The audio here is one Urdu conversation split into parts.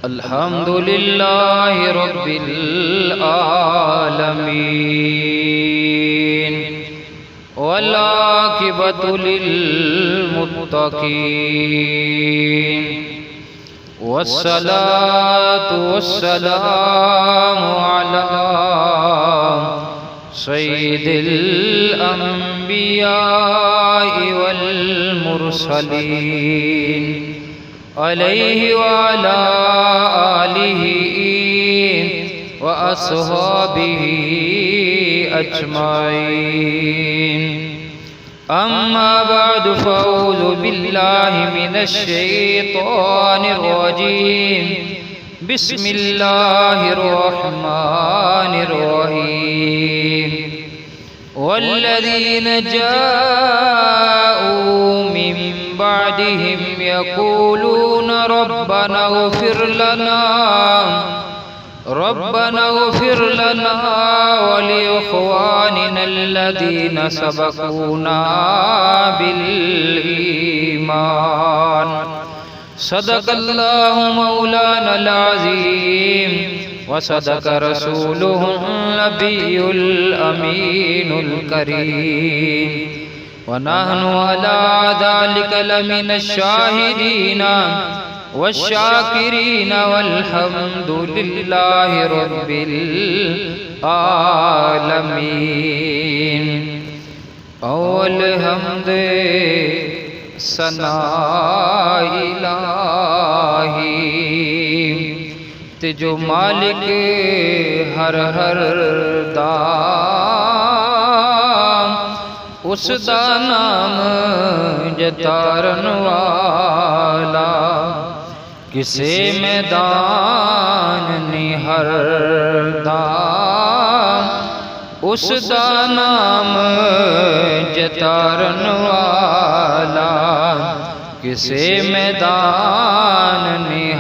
الحمدللہ رب العالمین والعاقبۃ للمتقین والصلاة والسلام علی سید الانبیاء والمرسلین علیہ وعلی آلہ واصحابہ اجمعین اما بعد فاعوذ باللہ من الشیطان الرجیم بسم اللہ الرحمن الرحیم والذین جاءوا من بعدهم يقولون ربنا اغفر لنا ولإخواننا الذين سبقونا بالإيمان صدق الله مولانا العظيم وصدق رسوله النبي الأمين الكريم ونحن على ذلك لمن الشاهدين والشاکرین والحمد للہ رب العالمین اول حمد ثناء الہی تجھو مالک ہر دام اس دا نام جتارن والا کسے میدان ہر دام اس دا نام جتارن والا کسے میدان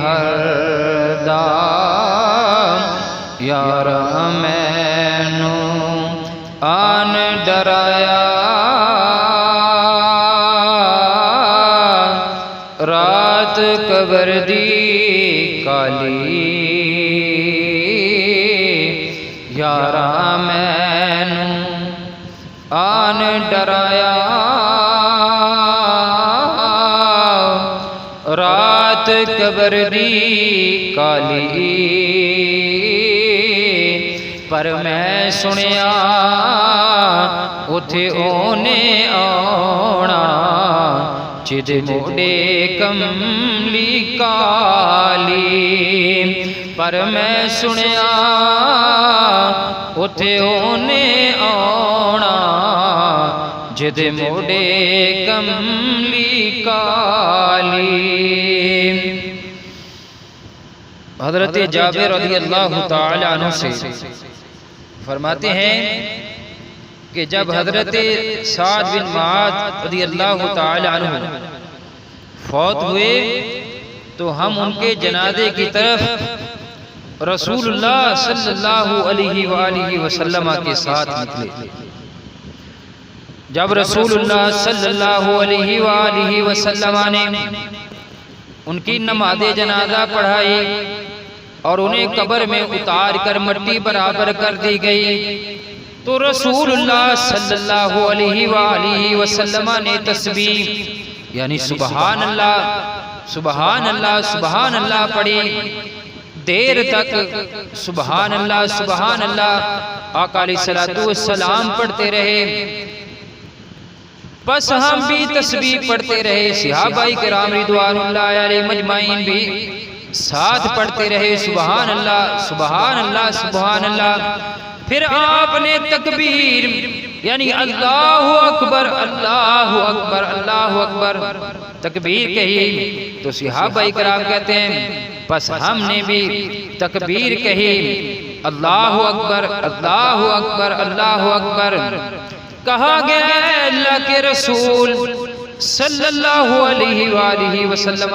ہر دام یار مینو آن ڈرایا رات قبر دی کالی یارا مینوں آن ڈرایا رات قبر دی کالی پر میں سنیا اتھے اونے آنا جد موڑے کملی کالی پر میں سنیا اتھے اونے آنا جد موڑے کملی کالی۔ حضرت جابر رضی اللہ تعالی عنہ سے فرماتے ہیں کہ جب حضرت سعد بن معاذ رضی اللہ تعالی عنہ فوت ہوئے تو ہم ان کے جنازے کی طرف رسول اللہ صلی اللہ علیہ وآلہ وسلم کے ساتھ نکلے۔ جب رسول اللہ صلی اللہ علیہ وآلہ وسلم نے ان کی نماز جنازہ پڑھائی اور انہیں قبر میں اتار کر مٹی برابر کر دی گئی تو رسول اللہ صلی اللہ علیہ وآلہ وسلم نے تسبیح یعنی سبحان اللہ سبحان اللہ سبحان اللہ پڑھی۔ دیر تک سبحان اللہ سبحان اللہ آقا علیہ السلام پڑھتے رہے، بس ہم بھی تسبیح پڑھتے رہے، صحابہ کرام رضوان اللہ علیہ مجمعین بھی ساتھ پڑھتے رہے سبحان اللہ سبحان اللہ سبحان اللہ۔ پھر آپ نے تکبیر یعنی اللہ اکبر اللہ اکبر اللہ اکبر تکبیر کہی تو صحابہ کرام کہتے ہیں بس ہم نے بھی تکبیر کہی اللہ اکبر اللہ اکبر اللہ اکبر۔ کہا گیا اللہ کے رسول صلی اللہ علیہ وآلہ وسلم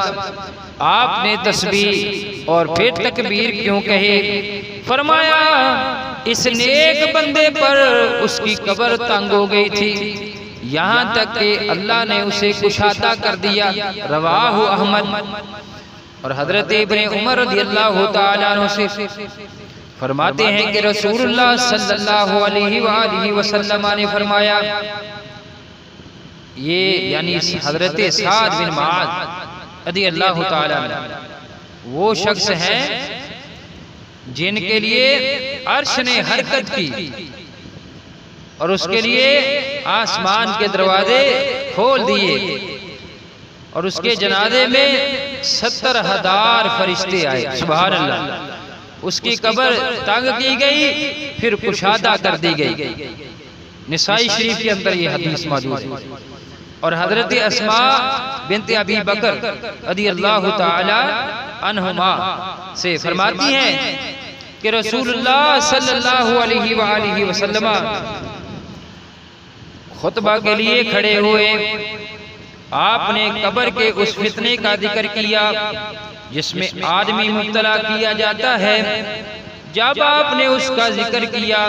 آپ نے تسبیح اور پھر تکبیر کیوں کہے؟ فرمایا اس نیک بندے پر اس کی قبر تنگ ہو گئی تھی، یہاں تک کہ اللہ نے اسے کشادہ کر دیا۔ رواہ احمد۔ اور حضرت ابن عمر رضی اللہ تعالیٰ عنہ سے فرماتے ہیں کہ رسول اللہ صلی اللہ علیہ وآلہ وسلم نے فرمایا، یہ یعنی حضرت سعد بن معاذ رضی اللہ تعالیٰ عنہ وہ شخص ہیں جن کے لیے عرش نے حرکت کی اور اس کے لیے آسمان کے دروازے کھول دیے اور اس کے جنازے میں 70,000 فرشتے آئے۔ سبحان اللہ۔ اس کی قبر تنگ کی گئی، پھر کشادہ کر دی گئی۔ نسائی شریف کے اندر یہ حدیث موجود ہے۔ اور حضرت اسماء بنت ابی بکر رضی اللہ تعالی عنہما سے فرماتی ہیں کہ رسول اللہ صلی اللہ علیہ وآلہ وسلم خطبہ کے لیے کھڑے ہوئے، آپ نے قبر کے اس فتنے کا ذکر کیا جس میں آدمی مبتلا کیا جاتا ہے۔ جب آپ نے اس کا ذکر کیا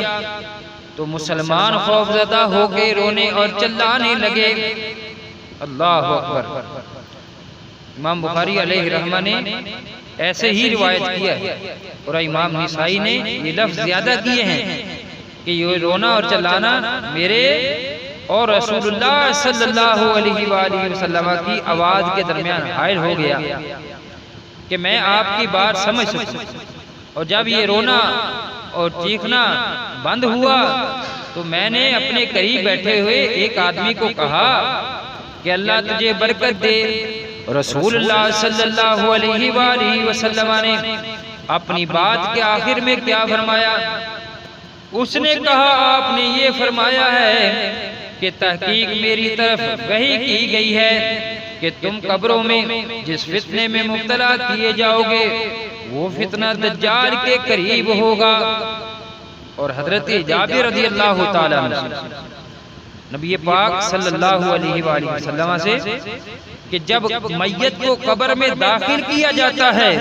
تو مسلمان خوفزدہ ہو کے رونے اور چلانے لگے۔ اللہ اکبر۔ امام بخاری علیہ رحمہ نے ایسے ہی روایت کیا ہے اور امام نسائی نے یہ لفظ زیادہ کیے ہیں کہ یہ رونا اور چلانا میرے اور رسول اللہ صلی اللہ علیہ وآلہ وسلم کی آواز کے درمیان حائل ہو گیا کہ میں آپ کی بات سمجھ سکوں۔ اور جب یہ رونا اور چیخنا بند ہوا تو میں نے اپنے قریب بیٹھے ہوئے ایک آدمی کو کہا کہ اللہ تجھے برکت دے۔ رسول اللہ صلی اللہ علیہ وآلہ وسلم نے اپنی بات کے آخر میں کیا فرمایا؟ اس نے کہا آپ نے یہ فرمایا ہے کہ تحقیق میری طرف وحی کی گئی ہے کہ تم قبروں میں جس فتنے میں مبتلا کیے جاؤ گے وہ فتنہ دجال کے قریب ہوگا۔ اور حضرت جابر رضی اللہ تعالیٰ عنہ نبی پاک صلی اللہ علیہ وآلہ وسلم سے کہ جب میت کو قبر میں داخل کیا جاتا ہے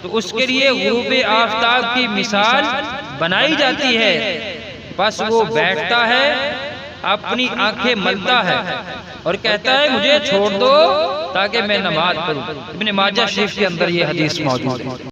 تو اس کے لیے غروب آفتاب کی مثال بنائی جاتی ہے، بس وہ بیٹھتا ہے، اپنی آنکھیں ملتا ہے اور کہتا ہے مجھے چھوڑ دو تاکہ میں نماز پڑھوں۔ ابن ماجہ شریف کے اندر یہ حدیث موجود ہے۔